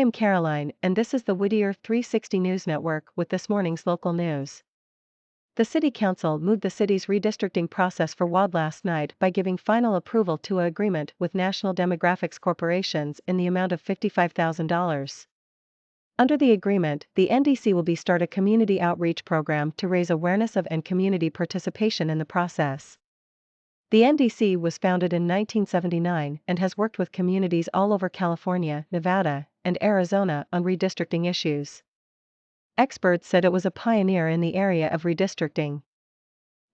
am Caroline, and this is the Whittier 360 News Network with this morning's local news. The City Council moved the city's redistricting process for WAD last night by giving final approval to an agreement with National Demographics Corporations in the amount of $55,000. Under the agreement, the NDC will start a community outreach program to raise awareness of and community participation in the process. The NDC was founded in 1979 and has worked with communities all over California, Nevada, and Arizona on redistricting issues. Experts said it was a pioneer in the area of redistricting.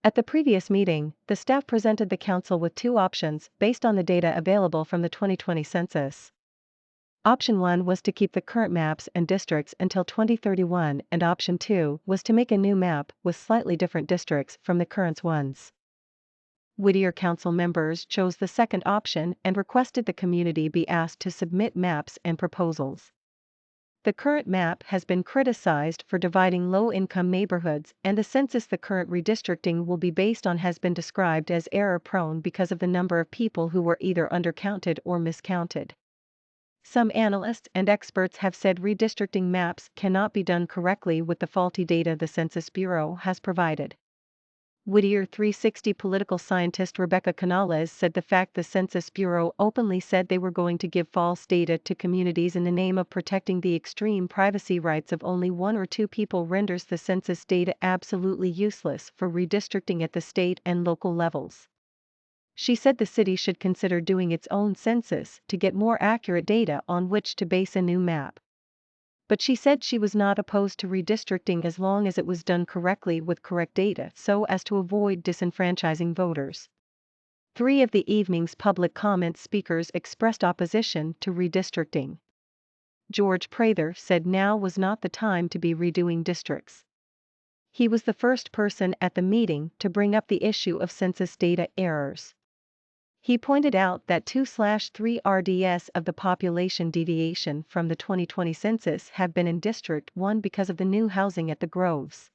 At the previous meeting, the staff presented the council with two options based on the data available from the 2020 census. Option 1 was to keep the current maps and districts until 2031, and Option 2 was to make a new map with slightly different districts from the current ones. Whittier Council members chose the second option and requested the community be asked to submit maps and proposals. The current map has been criticized for dividing low-income neighborhoods, and the census the current redistricting will be based on has been described as error-prone because of the number of people who were either undercounted or miscounted. Some analysts and experts have said redistricting maps cannot be done correctly with the faulty data the Census Bureau has provided. Whittier 360 political scientist Rebecca Canales said the fact the Census Bureau openly said they were going to give false data to communities in the name of protecting the extreme privacy rights of only one or two people renders the census data absolutely useless for redistricting at the state and local levels. She said the city should consider doing its own census to get more accurate data on which to base a new map. But she said she was not opposed to redistricting as long as it was done correctly with correct data so as to avoid disenfranchising voters. 3 of the evening's public comment speakers expressed opposition to redistricting. George Prather said now was not the time to be redoing districts. He was the first person at the meeting to bring up the issue of census data errors. He pointed out that 2/3 RDS of the population deviation from the 2020 census have been in District 1 because of the new housing at the Groves.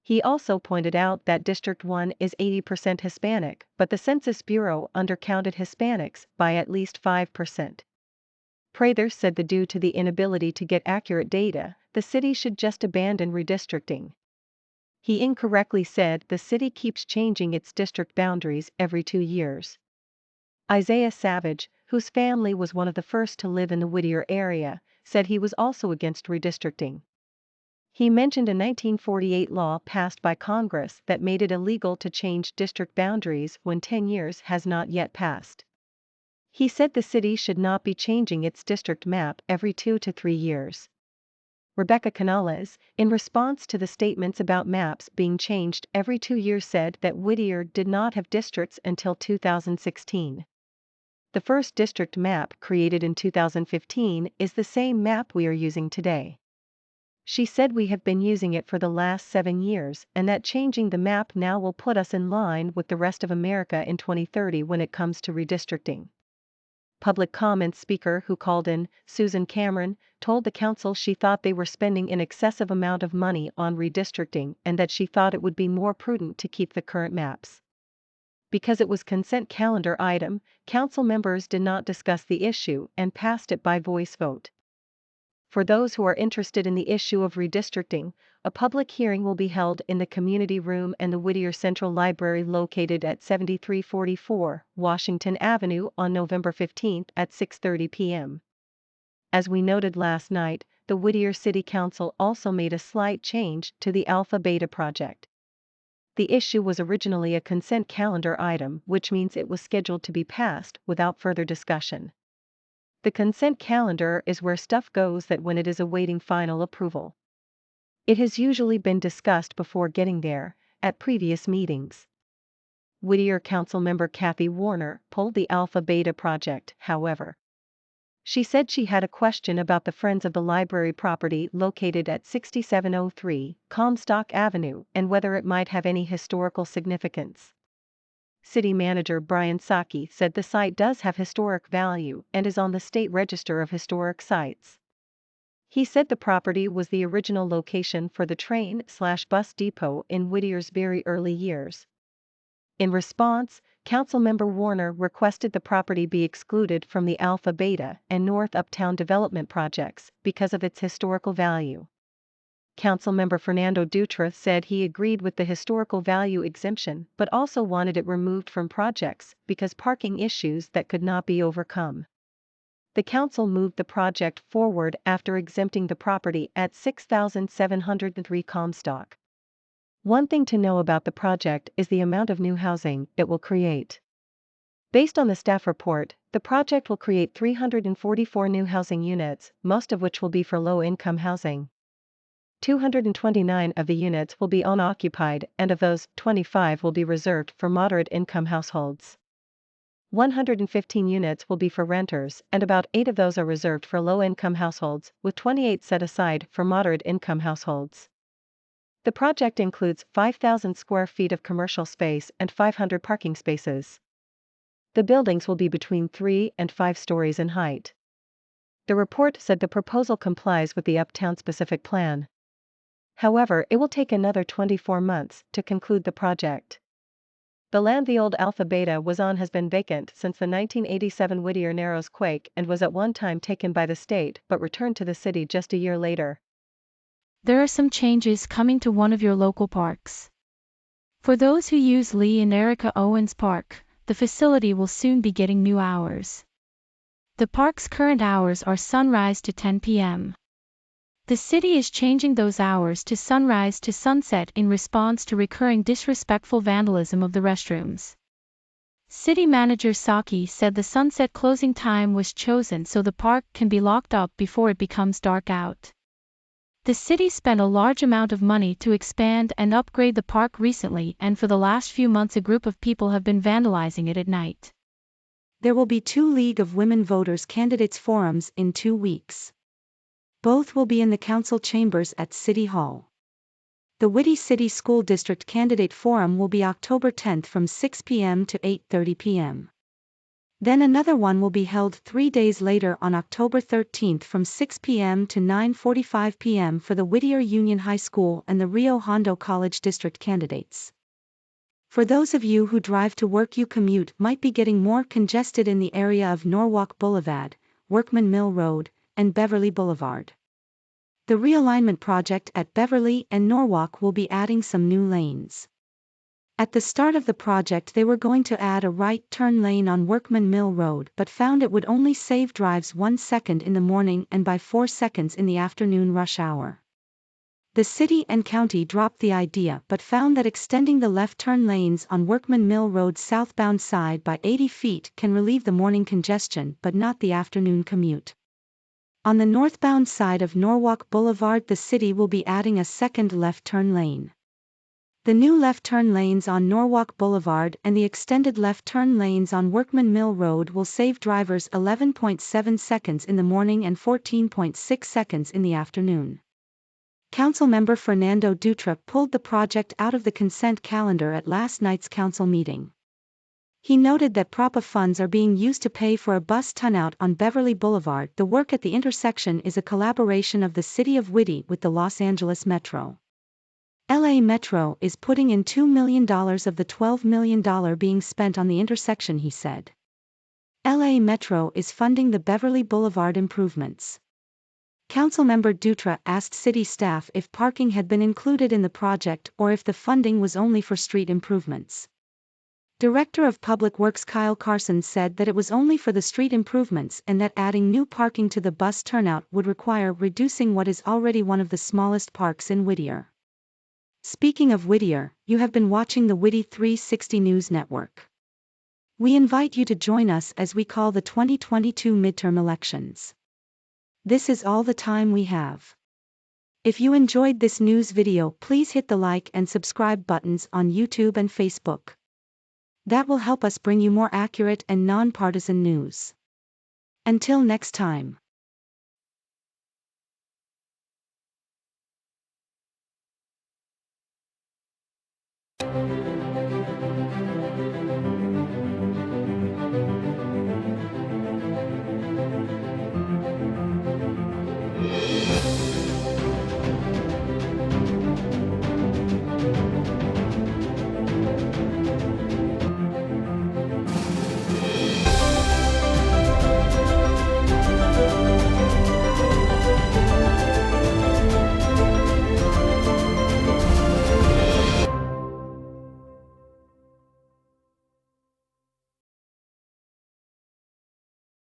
He also pointed out that District 1 is 80% Hispanic, but the Census Bureau undercounted Hispanics by at least 5%. Prather said that due to the inability to get accurate data, the city should just abandon redistricting. He incorrectly said the city keeps changing its district boundaries every 2 years. Isaiah Savage, whose family was one of the first to live in the Whittier area, said he was also against redistricting. He mentioned a 1948 law passed by Congress that made it illegal to change district boundaries when 10 years has not yet passed. He said the city should not be changing its district map every 2 to 3 years. Rebecca Canales, in response to the statements about maps being changed every 2 years, said that Whittier did not have districts until 2016. The first district map, created in 2015, is the same map we are using today. She said we have been using it for the last 7 years and that changing the map now will put us in line with the rest of America in 2030 when it comes to redistricting. Public comment speaker who called in, Susan Cameron, told the council she thought they were spending an excessive amount of money on redistricting and that she thought it would be more prudent to keep the current maps. Because it was consent calendar item, council members did not discuss the issue and passed it by voice vote. For those who are interested in the issue of redistricting, a public hearing will be held in the community room and the Whittier Central Library located at 7344 Washington Avenue on November 15 at 6:30 p.m. As we noted last night, the Whittier City Council also made a slight change to the Alpha Beta project. The issue was originally a consent calendar item, which means it was scheduled to be passed without further discussion. The consent calendar is where stuff goes that when it is awaiting final approval. It has usually been discussed before getting there, at previous meetings. Whittier Councilmember Kathy Warner pulled the Alpha Beta project, however. She said she had a question about the Friends of the Library property located at 6703 Comstock Avenue and whether it might have any historical significance. City Manager Brian Saki said the site does have historic value and is on the State Register of Historic Sites. He said the property was the original location for the train/bus depot in Whittier's very early years. In response, Councilmember Warner requested the property be excluded from the Alpha Beta and North Uptown development projects because of its historical value. Councilmember Fernando Dutra said he agreed with the historical value exemption but also wanted it removed from projects because parking issues that could not be overcome. The council moved the project forward after exempting the property at 6,703 Comstock. One thing to know about the project is the amount of new housing it will create. Based on the staff report, the project will create 344 new housing units, most of which will be for low-income housing. 229 of the units will be unoccupied, and of those, 25 will be reserved for moderate-income households. 115 units will be for renters, and about 8 of those are reserved for low-income households, with 28 set aside for moderate-income households. The project includes 5,000 square feet of commercial space and 500 parking spaces. The buildings will be between 3 and 5 stories in height. The report said the proposal complies with the Uptown-specific plan. However, it will take another 24 months to conclude the project. The land the old Alpha Beta was on has been vacant since the 1987 Whittier Narrows quake and was at one time taken by the state but returned to the city just a year later. There are some changes coming to one of your local parks. For those who use Lee and Erica Owens Park, the facility will soon be getting new hours. The park's current hours are sunrise to 10 p.m. The city is changing those hours to sunrise to sunset in response to recurring disrespectful vandalism of the restrooms. City Manager Saki said the sunset closing time was chosen so the park can be locked up before it becomes dark out. The city spent a large amount of money to expand and upgrade the park recently, and for the last few months a group of people have been vandalizing it at night. There will be 2 League of Women Voters candidates forums in 2 weeks. Both will be in the council chambers at City Hall. The Whittier City School District Candidate Forum will be October 10th from 6 p.m. to 8:30 p.m. Then another one will be held 3 days later on October 13th from 6 p.m. to 9:45 p.m. for the Whittier Union High School and the Rio Hondo College District candidates. For those of you who drive to work, your commute might be getting more congested in the area of Norwalk Blvd, Workman Mill Rd, and Bevely Blvd. The realignment project at Bevely and Norwalk will be adding some new lanes. At the start of the project they were going to add a right turn lane on Workman Mill Rd but found it would only save drives 1 second in the morning and by 4 seconds in the afternoon rush hour. The city and county dropped the idea but found that extending the left turn lanes on Workman Mill Road's southbound side by 80 feet can relieve the morning congestion but not the afternoon commute. On the northbound side of Norwalk Blvd the city will be adding a second left turn lane. The new left turn lanes on Norwalk Blvd and the extended left turn lanes on Workman Mill Rd will save drivers 11.7 seconds in the morning and 14.6 seconds in the afternoon. Councilmember Fernando Dutra pulled the project out of the consent calendar at last night's council meeting. He noted that PROPA funds are being used to pay for a bus turnout on Bevely Blvd. The work at the intersection is a collaboration of the City of Whittier with the Los Angeles Metro. LA Metro is putting in $2 million of the $12 million being spent on the intersection, he said. LA Metro is funding the Bevely Blvd improvements. Councilmember Dutra asked city staff if parking had been included in the project or if the funding was only for street improvements. Director of Public Works Kyle Carson said that it was only for the street improvements and that adding new parking to the bus turnout would require reducing what is already one of the smallest parks in Whittier. Speaking of Whittier, you have been watching the Whittier 360 News Network. We invite you to join us as we call the 2022 midterm elections. This is all the time we have. If you enjoyed this news video, please hit the like and subscribe buttons on YouTube and Facebook. That will help us bring you more accurate and non-partisan news. Until next time.